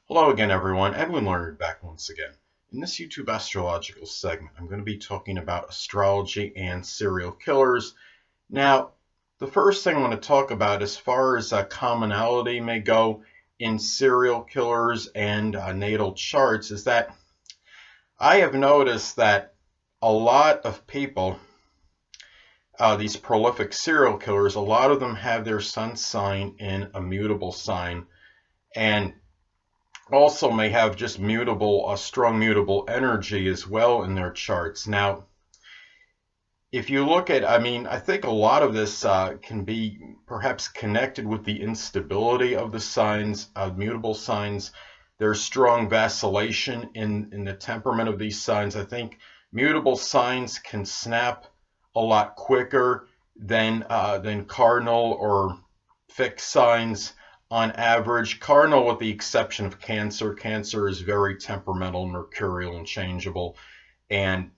Hello again, everyone. Edwin Learnard back once again. In this YouTube astrological segment, I'm going to be talking about astrology and serial killers. Now, the first thing I want to talk about as far as commonality may go in serial killers and natal charts is that I have noticed that a lot of people, these prolific serial killers, a lot of them have their sun sign in a mutable sign, and also may have just mutable, strong mutable energy as well in their charts. Now, if you look at, I think a lot of this can be perhaps connected with the instability of the signs, mutable signs. There's strong vacillation in the temperament of these signs. I think mutable signs can snap a lot quicker than cardinal or fixed signs. On average, cardinal with the exception of Cancer. Cancer is very temperamental, mercurial, and changeable. And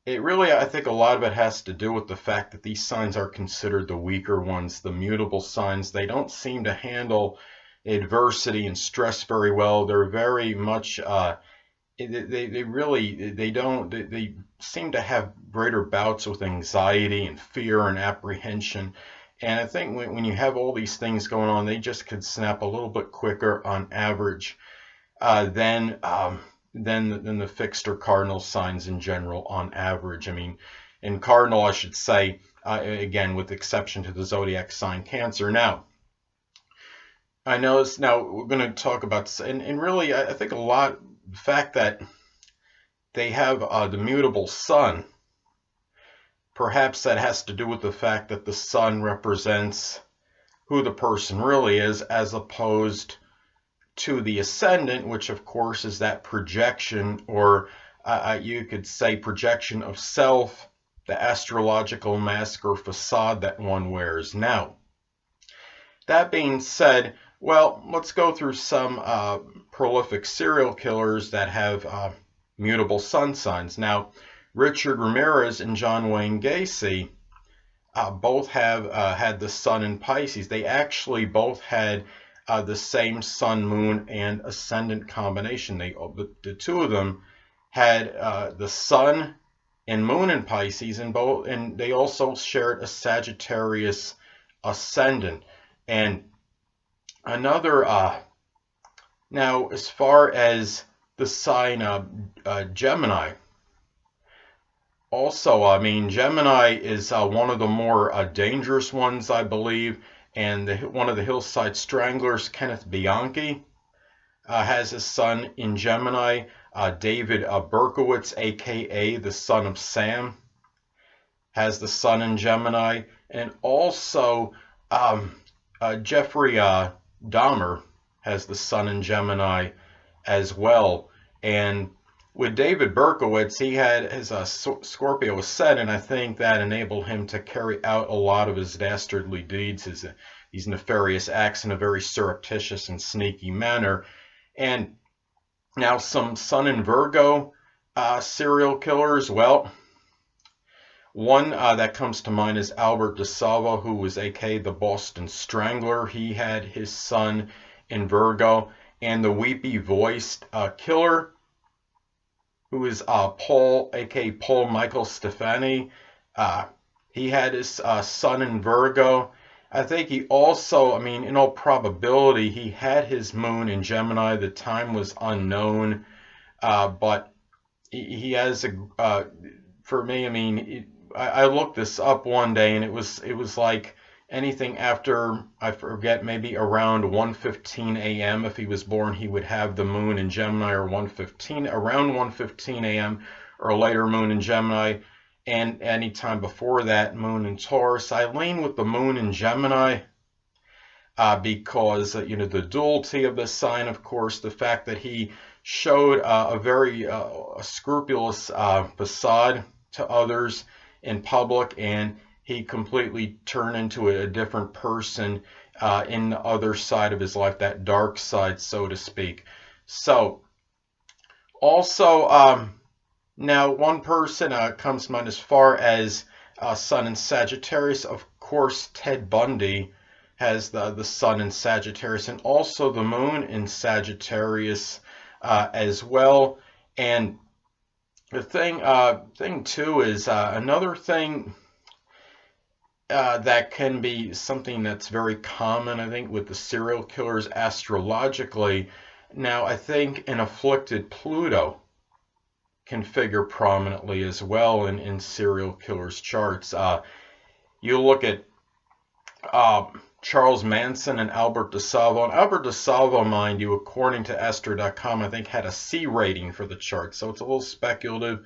it really, I think a lot of it has to do with the fact that these signs are considered the weaker ones, the mutable signs. They don't seem to handle adversity and stress very well. They're very much, they seem to have greater bouts with anxiety and fear and apprehension. And I think when you have all these things going on, they just could snap a little bit quicker on average than the fixed or cardinal signs in general on average. In cardinal, I should say, again, with exception to the zodiac sign Cancer. Now, I know now we're going to talk about, and really, I think the fact that they have the mutable sun. Perhaps that has to do with the fact that the sun represents who the person really is, as opposed to the ascendant, which of course is that projection, or you could say projection of self, the astrological mask or facade that one wears. Now, that being said, well, let's go through some prolific serial killers that have mutable sun signs. Now, Richard Ramirez and John Wayne Gacy both have had the sun in Pisces. They actually both had the same sun, moon, and ascendant combination. The two of them had the sun and moon in Pisces, and they also shared a Sagittarius ascendant. And another now, as far as the sign Gemini. Also, Gemini is one of the more dangerous ones, I believe, and one of the Hillside Stranglers, Kenneth Bianchi, has his sun in Gemini. David Berkowitz, aka the son of Sam, has the sun in Gemini, and also Jeffrey Dahmer has the sun in Gemini as well. And with David Berkowitz, he had his Scorpio ascendant, and I think that enabled him to carry out a lot of his dastardly deeds, these nefarious acts, in a very surreptitious and sneaky manner. And now some Sun in Virgo serial killers. Well, one that comes to mind is Albert DeSalvo, who was aka the Boston Strangler. He had his sun in Virgo. And the weepy-voiced killer, who is Paul, aka Paul Michael Stefani. He had his sun in Virgo. I think he also, in all probability, he had his moon in Gemini. The time was unknown, but he has for me, I looked this up one day, and it was like anything after, I forget, maybe around 1:15 a.m. If he was born, he would have the moon in Gemini, or around 1:15 a.m. or later moon in Gemini, and any time before that, moon in Taurus. I lean with the moon in Gemini because, the duality of the sign, of course, the fact that he showed a very scrupulous facade to others in public, and he completely turned into a different person in the other side of his life, that dark side, so to speak. So, also, now one person comes to mind as far as Sun in Sagittarius. Of course, Ted Bundy has the sun in Sagittarius, and also the moon in Sagittarius as well. And the thing too is another thing that can be something that's very common, I think, with the serial killers astrologically. Now, I think an afflicted Pluto can figure prominently as well in serial killers' charts. You look at Charles Manson and Albert DeSalvo. And Albert DeSalvo, mind you, according to Astro.com, I think had a C rating for the chart. So it's a little speculative,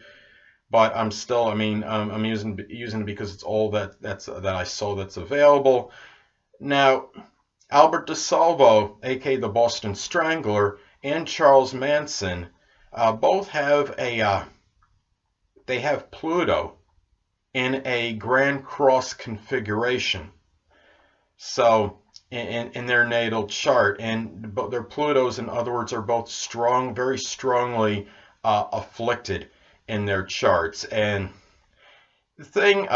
but I'm still, I'm using it because it's all that I saw that's available. Now, Albert DeSalvo, aka the Boston Strangler, and Charles Manson both have they have Pluto in a Grand Cross configuration. So in their natal chart, and their Plutos, in other words, are both strong, very strongly afflicted in their charts. And the thing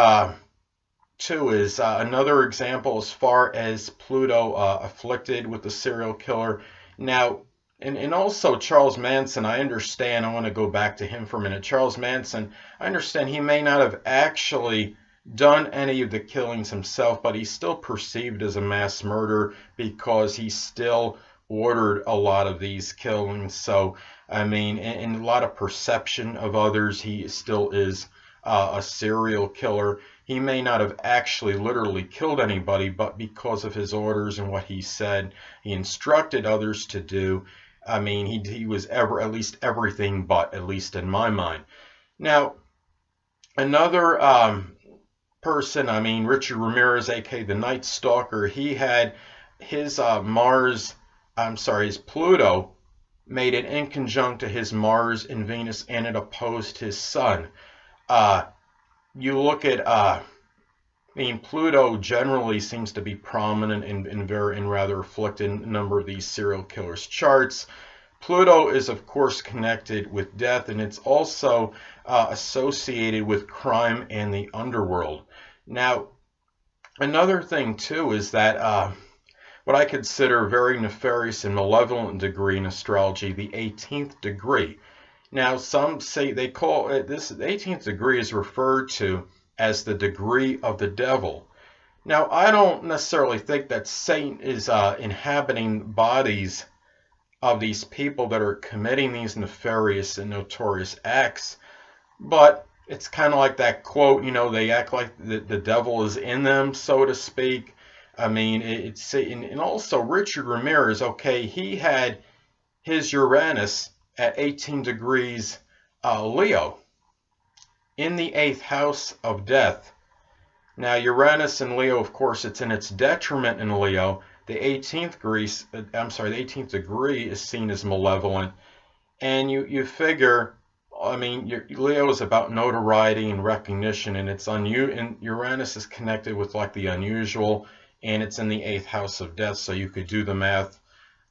too is another example as far as Pluto afflicted with the serial killer. Now, and also Charles Manson, I understand, I want to go back to him for a minute. Charles Manson, I understand he may not have actually done any of the killings himself, but he's still perceived as a mass murderer because he still ordered a lot of these killings. So, I mean, in a lot of perception of others, he still is a serial killer. He may not have actually literally killed anybody, but because of his orders and what he said, he instructed others to do. I mean, he was at least everything but, at least in my mind. Now, another person, I mean, Richard Ramirez, aka the Night Stalker, he had his his Pluto made it inconjunct to his Mars and Venus, and it opposed his Sun. You look at, Pluto generally seems to be prominent in rather afflicted a number of these serial killers' charts. Pluto is, of course, connected with death, and it's also associated with crime and the underworld. Now, another thing, too, is that what I consider very nefarious and malevolent degree in astrology, the 18th degree. Now, some say they call it this, the 18th degree is referred to as the degree of the devil. Now, I don't necessarily think that Satan is inhabiting bodies of these people that are committing these nefarious and notorious acts, but it's kind of like that quote, they act like the devil is in them, so to speak. I mean, and also Richard Ramirez, okay, he had his Uranus at 18 degrees Leo in the 8th house of death. Now, Uranus in Leo, of course, it's in its detriment in Leo. The 18th degree is seen as malevolent. And you figure, Leo is about notoriety and recognition, and and Uranus is connected with like the unusual, and it's in the 8th house of death, so you could do the math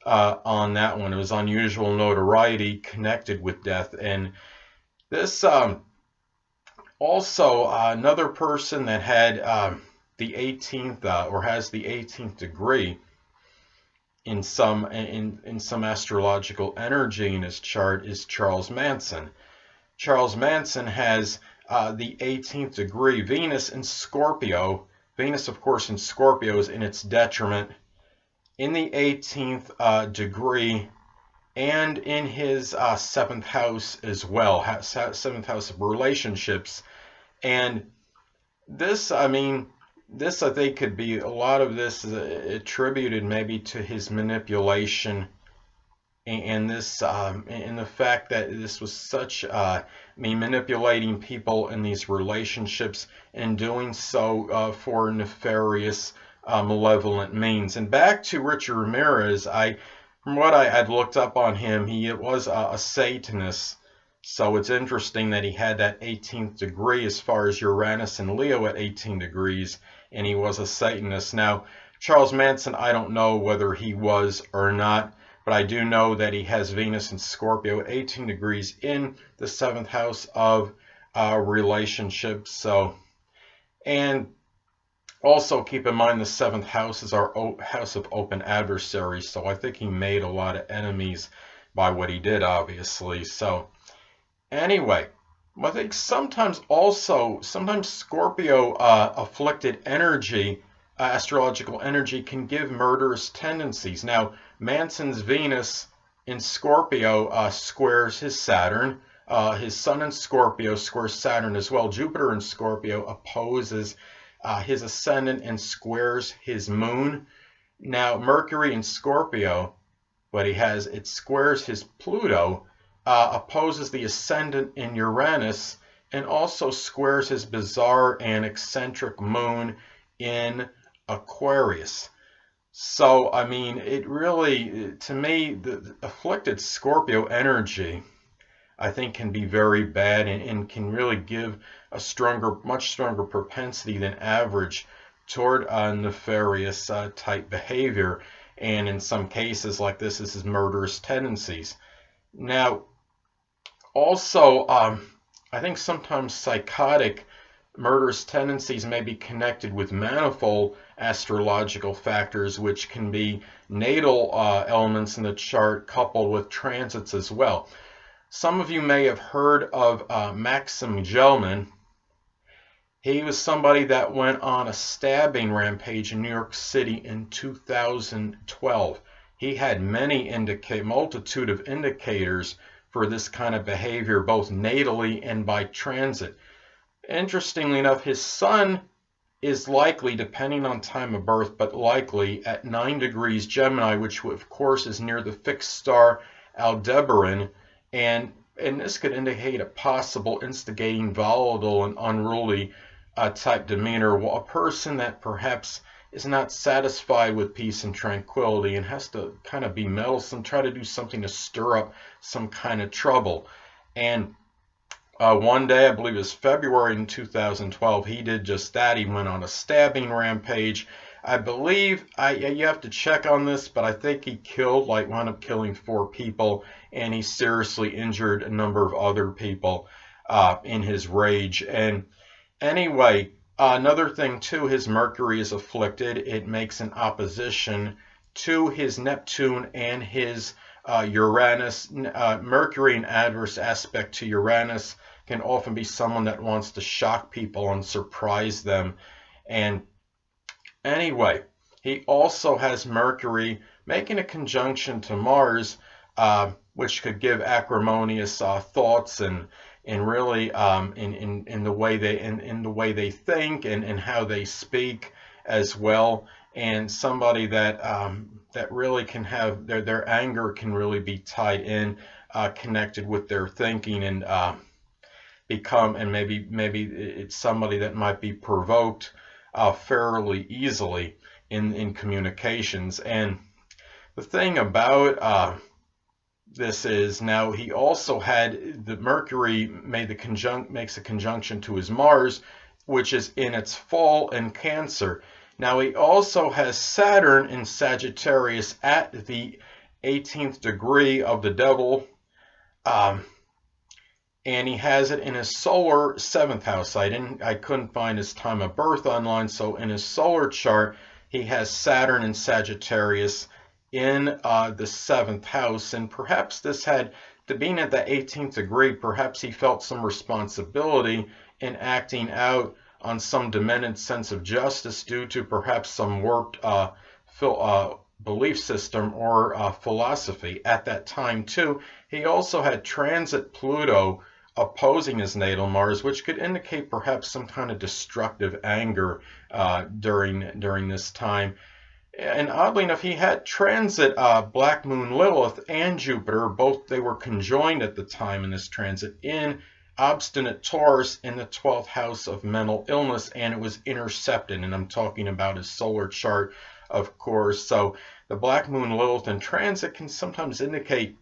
on that one. It was unusual notoriety connected with death. And this also another person that had the 18th or has the 18th degree in some astrological energy in his chart is Charles Manson. Charles Manson has the 18th degree, Venus in Scorpio. Venus, of course, in Scorpio is in its detriment in the 18th degree, and in his 7th house as well, 7th house of relationships. And this, I think could be, a lot of this is attributed maybe to his manipulation, and this, and the fact that this was such, manipulating people in these relationships and doing so for nefarious, malevolent means. And back to Richard Ramirez, from what I had looked up on him, he was a Satanist. So it's interesting that he had that 18th degree as far as Uranus and Leo at 18 degrees, and he was a Satanist. Now, Charles Manson, I don't know whether he was or not, but I do know that he has Venus in Scorpio at 18 degrees in the 7th house of relationships. So, and Also, keep in mind the seventh house is our house of open adversaries, so I think he made a lot of enemies by what he did, obviously. So, anyway, I think sometimes Scorpio afflicted energy, astrological energy, can give murderous tendencies. Now, Manson's Venus in Scorpio squares his Saturn. His Sun in Scorpio squares Saturn as well. Jupiter in Scorpio opposes his ascendant and squares his moon. Now, Mercury in Scorpio, it squares his Pluto, opposes the ascendant in Uranus, and also squares his bizarre and eccentric moon in Aquarius. So, I mean, it really, to me, the afflicted Scorpio energy, I think, can be very bad and can really give a much stronger propensity than average toward nefarious type behavior. And in some cases like this is murderous tendencies. Now, also, I think sometimes psychotic murderous tendencies may be connected with manifold astrological factors, which can be natal elements in the chart coupled with transits as well. Some of you may have heard of Maksim Gelman. He was somebody that went on a stabbing rampage in New York City in 2012. He had multitude of indicators for this kind of behavior, both natally and by transit. Interestingly enough, his sun is likely, depending on time of birth, but likely at 9 degrees Gemini, which of course is near the fixed star Aldebaran, and this could indicate a possible instigating, volatile, and unruly type demeanor, a person that perhaps is not satisfied with peace and tranquility and has to kind of be meddlesome, try to do something to stir up some kind of trouble. And one day, I believe it was February in 2012, he did just that. He went on a stabbing rampage. I believe, you have to check on this, but I think he wound up killing 4 people, and he seriously injured a number of other people in his rage. And anyway, another thing too, his Mercury is afflicted. It makes an opposition to his Neptune and his Uranus. Mercury in adverse aspect to Uranus can often be someone that wants to shock people and surprise them. And anyway, he also has Mercury making a conjunction to Mars, which could give acrimonious thoughts and really in the way they think and how they speak as well. And somebody that that really can have their anger can really be tied in, connected with their thinking, and maybe it's somebody that might be provoked fairly easily in communications. And the thing about this is, now he also had the Mercury makes a conjunction to his Mars, which is in its fall in Cancer. Now he also has Saturn in Sagittarius at the 18th degree of the devil, and he has it in his solar 7th house. I couldn't find his time of birth online, so in his solar chart he has Saturn in Sagittarius in the 7th house, and perhaps this had to being at the 18th degree, perhaps he felt some responsibility in acting out on some demented sense of justice due to perhaps some warped belief system or philosophy at that time too. He also had transit Pluto opposing his natal Mars, which could indicate perhaps some kind of destructive anger during this time. And oddly enough, he had transit Black Moon Lilith and Jupiter. Both, they were conjoined at the time in this transit in obstinate Taurus in the 12th house of mental illness, and it was intercepted. And I'm talking about his solar chart, of course. So the Black Moon Lilith in transit can sometimes indicate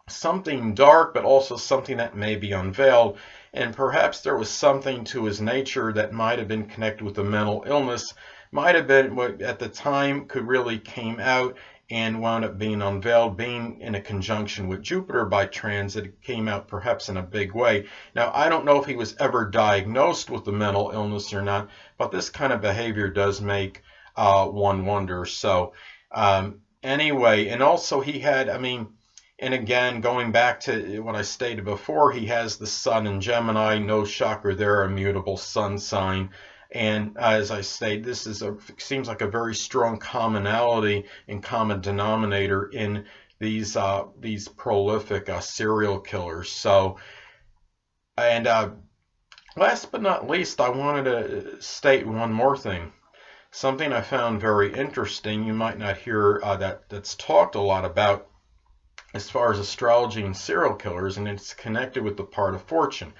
something dark, but also something that may be unveiled. And perhaps there was something to his nature that might have been connected with the mental illness, might have been what at the time could really came out and wound up being unveiled, being in a conjunction with Jupiter by transit. It came out perhaps in a big way. Now, I don't know if he was ever diagnosed with a mental illness or not, but this kind of behavior does make one wonder. So anyway, and also he had, I mean, and again, going back to what I stated before, he has the sun in Gemini, no shocker there, a mutable sun sign. And as I stated, this is seems like a very strong commonality and common denominator in these prolific serial killers. So, and last but not least, I wanted to state one more thing. Something I found very interesting. You might not hear that's talked a lot about as far as astrology and serial killers, and it's connected with the part of fortune.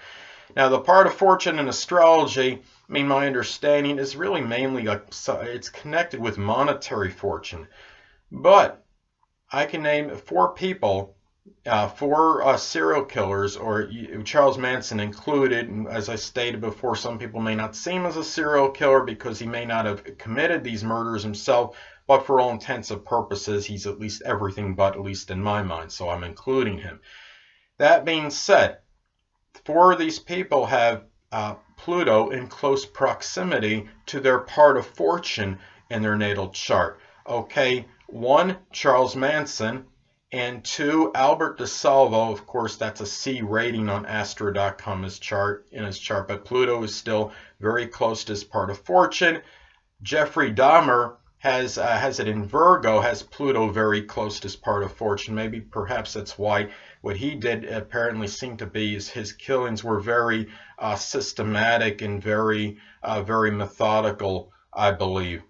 Now, the part of fortune in astrology, I mean, my understanding is really mainly like it's connected with monetary fortune. But I can name 4 people, 4 serial killers, or Charles Manson included. And as I stated before, some people may not see him as a serial killer because he may not have committed these murders himself, but for all intents and purposes, he's at least everything but, at least in my mind, so I'm including him. That being said, 4 of these people have Pluto in close proximity to their part of fortune in their natal chart. Okay, 1, Charles Manson, and 2, Albert DeSalvo. Of course, that's a C rating on Astro.com in his chart, but Pluto is still very close to his part of fortune. Jeffrey Dahmer has it in Virgo, has Pluto very close to his part of fortune. Maybe perhaps that's why what he did apparently seemed to be is his killings were very systematic and very methodical, I believe.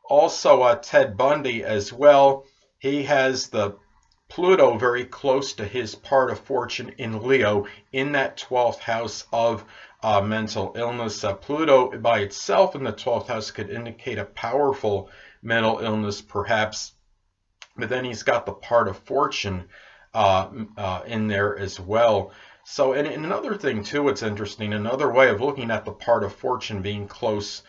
Also, Ted Bundy as well. He has the Pluto very close to his part of fortune in Leo, in that 12th house of mental illness. Pluto by itself in the 12th house could indicate a powerful mental illness perhaps, but then he's got the part of fortune in there as well. So, and another thing too, what's interesting, another way of looking at the part of fortune being close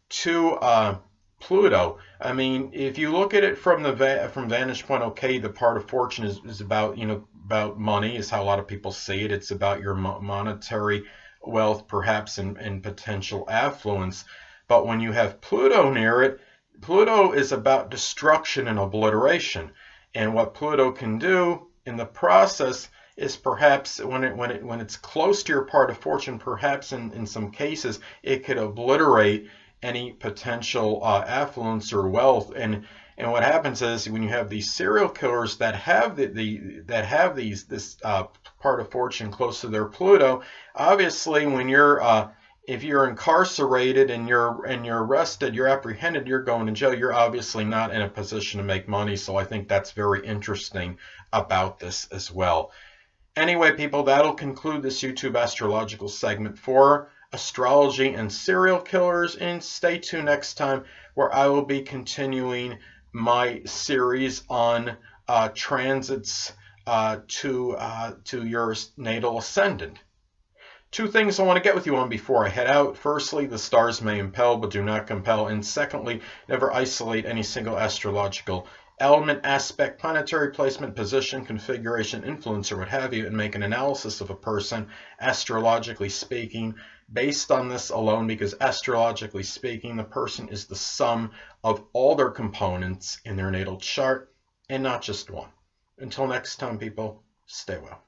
to Pluto. I mean, if you look at it from the from vantage point, okay, the part of fortune is about, about money, is how a lot of people see it. It's about your monetary wealth, perhaps, and potential affluence. But when you have Pluto near it, Pluto is about destruction and obliteration. And what Pluto can do in the process is perhaps when it's close to your part of fortune, perhaps in some cases it could obliterate any potential affluence or wealth. And what happens is when you have these serial killers that have this part of fortune close to their Pluto, obviously when you're if you're incarcerated and you're arrested, you're apprehended, you're going to jail, you're obviously not in a position to make money. So I think that's very interesting about this as well. Anyway, people, that'll conclude this YouTube astrological segment for astrology and serial killers. And stay tuned next time, where I will be continuing my series on transits to your natal ascendant. 2 things I want to get with you on before I head out. Firstly, the stars may impel but do not compel. And secondly, never isolate any single astrological element, aspect, planetary placement, position, configuration, influence, or what have you, and make an analysis of a person, astrologically speaking, based on this alone, because astrologically speaking, the person is the sum of all their components in their natal chart, and not just one. Until next time, people, stay well.